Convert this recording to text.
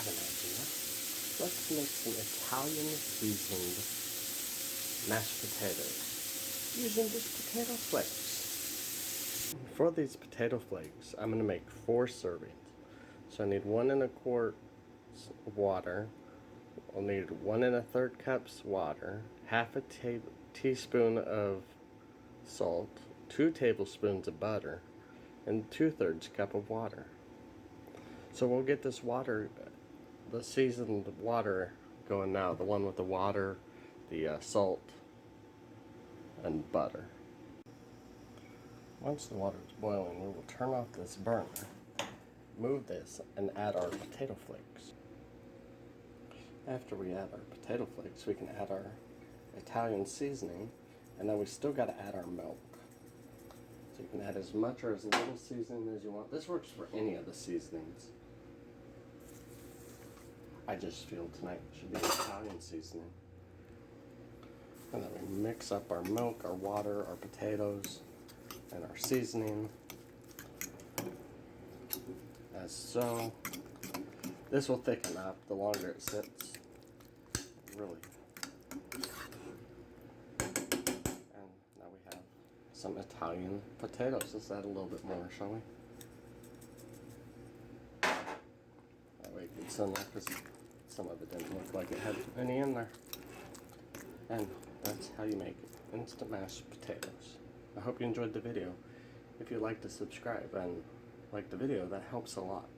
have an idea. Let's make some Italian seasoned mashed potatoes using just potato flakes. For these potato flakes, I'm going to make 4 servings. So I need 1 1/4 water. I'll need 1 1/3 cups water, half a teaspoon of salt, 2 tablespoons of butter, and 2/3 cup of water. So we'll get this water, the seasoned water, going now. The one with the water, the salt, and butter. Once the water is boiling, we will turn off this burner, move this, and add our potato flakes. After we add our potato flakes, we can add our Italian seasoning, and then we still got to add our milk. So you can add as much or as little seasoning as you want. This works for any of the seasonings. I just feel tonight should be Italian seasoning. And then we mix up our milk, our water, our potatoes, and our seasoning, as so. This will thicken up the longer it sits, really. And now we have some Italian potatoes. Let's add a little bit more, shall we? That way it gets in there, because some of it didn't look like it had any in there. And that's how you make instant mashed potatoes. I hope you enjoyed the video. If you'd like to subscribe and like the video, that helps a lot.